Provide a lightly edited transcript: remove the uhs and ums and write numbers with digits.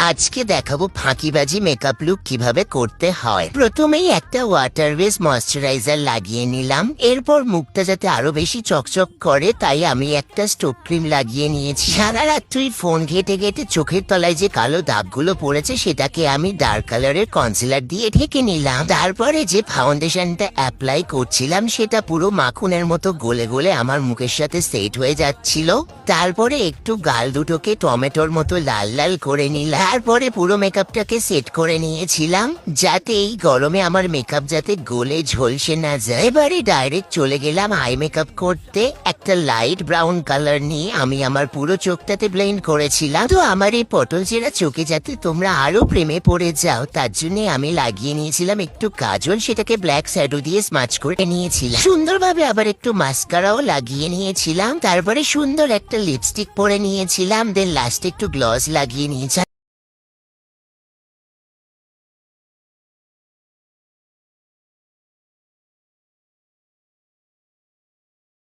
আজকে দেখাবো ফাঁকিবাজি মেকআপ লুক কিভাবে করতে হয়। প্রথমেই একটা ওয়াটার বেস ময়শ্চারাইজার লাগিয়ে নিলাম। এরপর মুখটা যাতে আরো বেশি চকচক করে তাই আমি একটা স্টোভ ক্রিম লাগিয়ে নিয়েছি। সারা রাত্রি ফোন ঘেটে ঘেটে চোখের তলায় যে কালো দাগগুলো পড়েছে সেটাকে আমি ডার্ক কালারের কনসিলার দিয়ে ঢেকে নিলাম। তারপরে যে ফাউন্ডেশনটা অ্যাপ্লাই করছিলাম সেটা পুরো মাখনের মতো গলে গলে আমার মুখের সাথে সেট হয়ে যাচ্ছিল। তারপরে একটু গাল দুটোকে টমেটোর মতো লাল লাল করে নিলাম। তারপরে পুরো মেকআপটাকে সেট করে নিয়েছিলাম যাতে এই গরমে আমার মেকআপ যাতে গলে ঝলসে না যায়। এবারে ডাইরেক্ট চলে গেলাম আই মেকআপ করতে। একটা লাইট ব্রাউন কালার নিয়ে আমি আমার পুরো চোখটাতে ব্লেন্ড করেছিলাম। তো আমার এই পটল চেরা চোখে যাতে তোমরা আরো প্রেমে পড়ে যাও তার জন্য আমি লাগিয়ে নিয়েছিলাম একটু কাজল, সেটাকে ব্ল্যাক শ্যাডো দিয়ে স্মাচ করে নিয়েছিলাম সুন্দরভাবে। আবার একটু মাস্কারাও লাগিয়ে নিয়েছিলাম। তারপরে সুন্দর একটা লিপস্টিক পরে নিয়েছিলাম। দেন লাস্টে একটু গ্লস লাগিয়ে নিয়েছিলাম।